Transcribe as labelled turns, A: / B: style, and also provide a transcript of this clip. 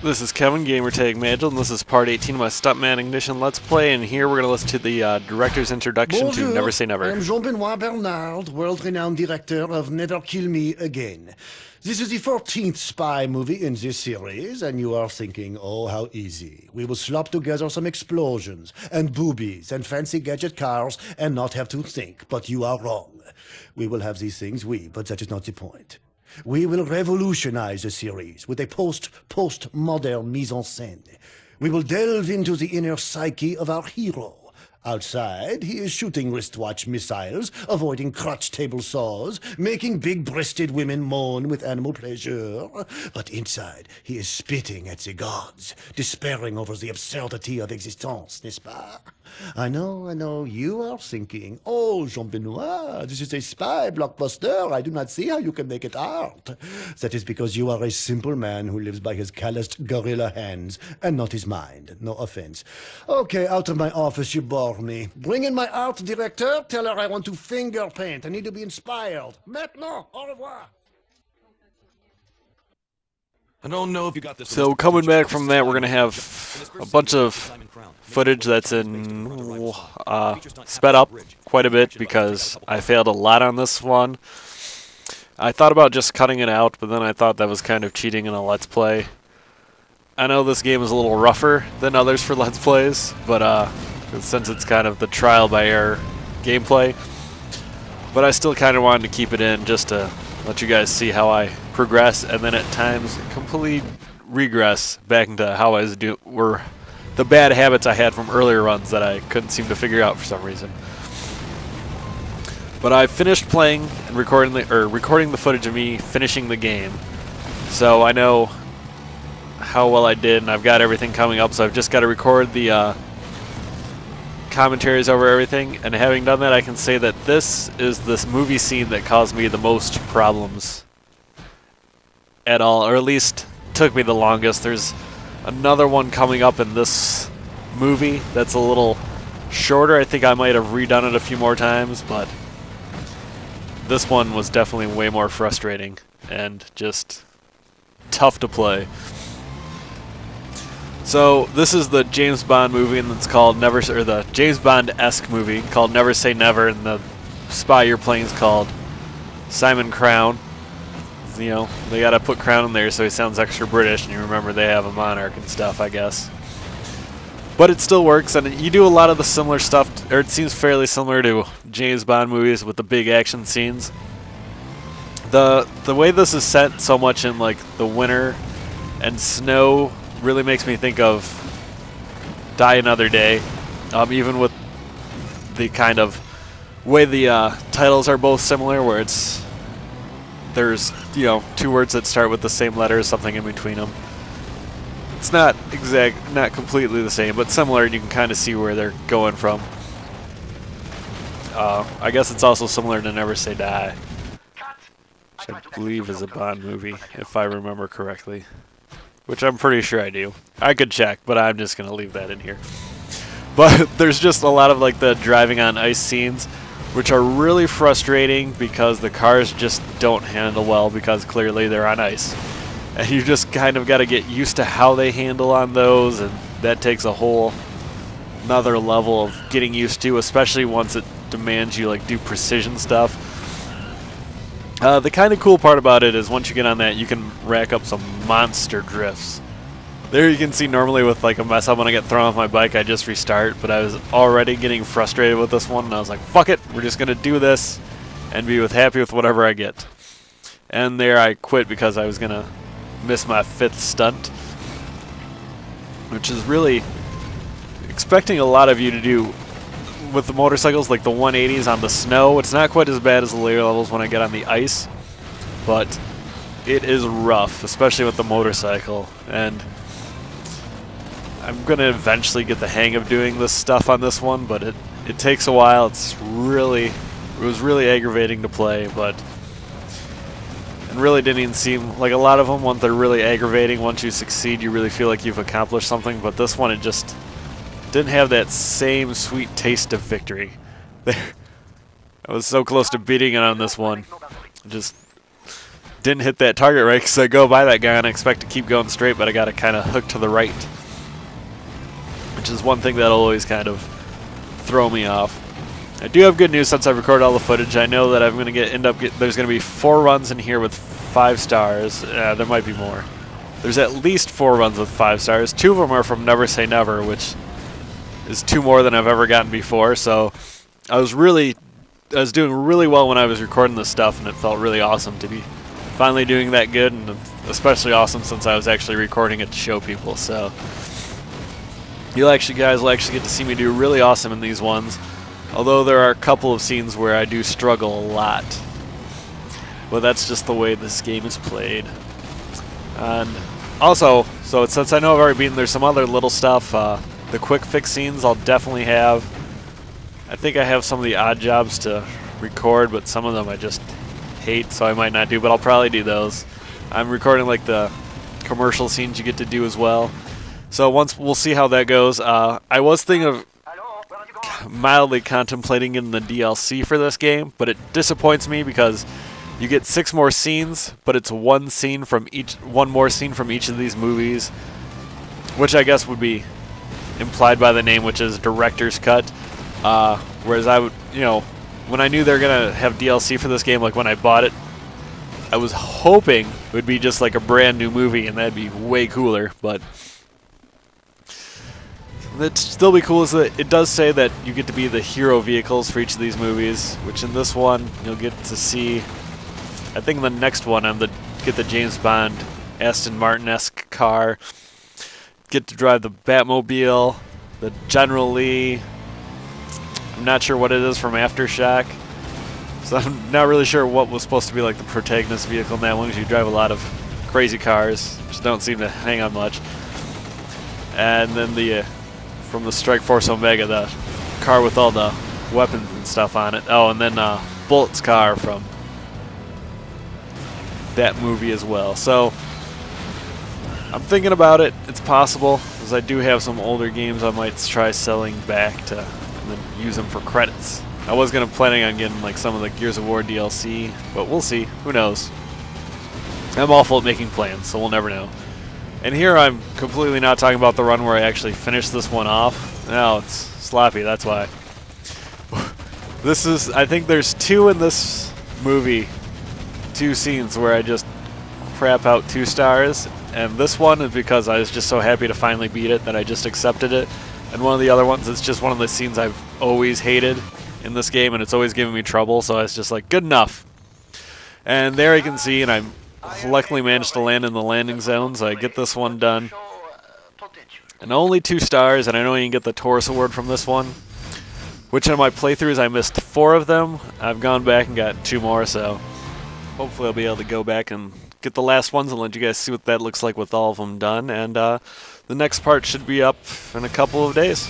A: This is Kevin, Gamertag Magil, and this is part 18 of my Stuntman Ignition Let's Play, and here we're going to listen to the director's introduction to Never Say Never.
B: I'm Jean-Benoit Bernard, world-renowned director of Never Kill Me Again. This is the 14th spy movie in this series, and you are thinking, oh, how easy. We will slop together some explosions, and boobies, and fancy gadget cars, and not have to think, but you are wrong. We will have these things, but that is not the point. We will revolutionize the series with a post-modern mise-en-scène. We will delve into the inner psyche of our hero. Outside, he is shooting wristwatch missiles, avoiding crotch table saws, making big-breasted women moan with animal pleasure. But inside, he is spitting at the gods, despairing over the absurdity of existence, n'est-ce pas? I know, you are thinking, oh, Jean-Benoit, this is a spy blockbuster. I do not see how you can make it art. That is because you are a simple man who lives by his calloused gorilla hands and not his mind. No offense. Okay, out of my office, you bore me. Bring in my art director. Tell her I want to finger paint. I need to be inspired. Maintenant, au revoir.
C: I don't know if you got this.
A: So coming back from that, we're going to have a bunch of footage that's in sped up quite a bit because I failed a lot on this one. I thought about just cutting it out, but then I thought that was kind of cheating in a Let's Play. I know this game is a little rougher than others for Let's Plays, but since it's kind of the trial by error gameplay, but I still kind of wanted to keep it in just to let you guys see how I progress, and then at times complete regress back into how I was were the bad habits I had from earlier runs that I couldn't seem to figure out for some reason. But I finished playing and recording the footage of me finishing the game, so I know how well I did, and I've got everything coming up. So I've just got to record the commentaries over everything, and having done that, I can say that this is this movie scene that caused me the most problems at all, or at least took me the longest. There's another one coming up in this movie that's a little shorter. I think I might have redone it a few more times, but this one was definitely way more frustrating and just tough to play. So this is the James Bond movie, and it's called the James Bond-esque movie called Never Say Never, and the spy you're playing is called Simon Crown. You know, they gotta put Crown in there so he sounds extra British, and you remember they have a monarch and stuff, I guess. But it still works, and you do a lot of the similar stuff, or it seems fairly similar to James Bond movies with the big action scenes. The way this is set so much in like the winter and snow really makes me think of Die Another Day, even with the kind of way the titles are both similar, where there's two words that start with the same letter, something in between them. It's not completely the same, but similar, and you can kind of see where they're going from. I guess it's also similar to Never Say Die, which I believe is a Bond movie, if I remember correctly. Which I'm pretty sure I do. I could check, but I'm just going to leave that in here. But there's just a lot of like the driving on ice scenes, which are really frustrating because the cars just don't handle well because clearly they're on ice. And you just kind of got to get used to how they handle on those, and that takes a whole another level of getting used to, especially once it demands you like do precision stuff. The kind of cool part about it is once you get on that, you can rack up some monster drifts. There you can see normally with like a mess up when I get thrown off my bike, I just restart, but I was already getting frustrated with this one, and I was like, fuck it, we're just going to do this and be happy with whatever I get. And there I quit because I was going to miss my 5th stunt, which is really expecting a lot of you to do with the motorcycles, like the 180s on the snow. It's not quite as bad as the later levels when I get on the ice, but it is rough, especially with the motorcycle, and I'm going to eventually get the hang of doing this stuff on this one, but it takes a while. It was really aggravating to play, but it really didn't even seem like a lot of them, once they're really aggravating, once you succeed, you really feel like you've accomplished something, but this one, it just didn't have that same sweet taste of victory. I was so close to beating it on this one. Just didn't hit that target right because I go by that guy and I expect to keep going straight, but I got to kind of hook to the right, which is one thing that'll always kind of throw me off. I do have good news since I've recorded all the footage. I know that I'm going to there's going to be 4 runs in here with 5 stars. There might be more. There's at least 4 runs with 5 stars. 2 of them are from Never Say Never, which is 2 more than I've ever gotten before. So I was doing really well when I was recording this stuff, and it felt really awesome to be finally doing that good, and especially awesome since I was actually recording it to show people. So you guys will actually get to see me do really awesome in these ones. Although there are a couple of scenes where I do struggle a lot. But that's just the way this game is played. And also, since I know I've already beaten, there's some other little stuff. The quick fix scenes I'll definitely have. I think I have some of the odd jobs to record, but some of them I just hate, so I might not do, but I'll probably do those. I'm recording like the commercial scenes you get to do as well. So we'll see how that goes. I was thinking of mildly contemplating in the DLC for this game, but it disappoints me because you get 6 more scenes, but it's one more scene from each of these movies, which I guess would be implied by the name, which is director's cut. Whereas I would, when I knew they were gonna have DLC for this game, like when I bought it, I was hoping it would be just like a brand new movie, and that'd be way cooler. But it'd still be cool is that it does say that you get to be the hero vehicles for each of these movies, which in this one you'll get to see. I think in the next one get the James Bond Aston Martin-esque car, get to drive the Batmobile, the General Lee. I'm not sure what it is from Aftershock, so I'm not really sure what was supposed to be like the protagonist vehicle in that one, because you drive a lot of crazy cars, which don't seem to hang on much. And then from the Strike Force Omega, the car with all the weapons and stuff on it. Oh, and then Bullet's car from that movie as well. So I'm thinking about it. It's possible, because I do have some older games I might try selling back to and then use them for credits. I was planning on getting like some of the Gears of War DLC, but we'll see. Who knows? I'm awful at making plans, so we'll never know. And here I'm completely not talking about the run where I actually finished this one off. No, it's sloppy, that's why. I think there's 2 in this movie, 2 scenes where I just crap out 2 stars. And this one is because I was just so happy to finally beat it that I just accepted it. And one of the other ones, it's just one of the scenes I've always hated in this game, and it's always giving me trouble, so I was just like, good enough. And there you can see, and I luckily managed to land in the landing zone, so I get this one done. And only 2 stars, and I know you can get the Taurus Award from this one. Which in my playthroughs, I missed 4 of them. I've gone back and got 2 more, so hopefully I'll be able to go back and get the last ones and let you guys see what that looks like with all of them done. And the next part should be up in a couple of days.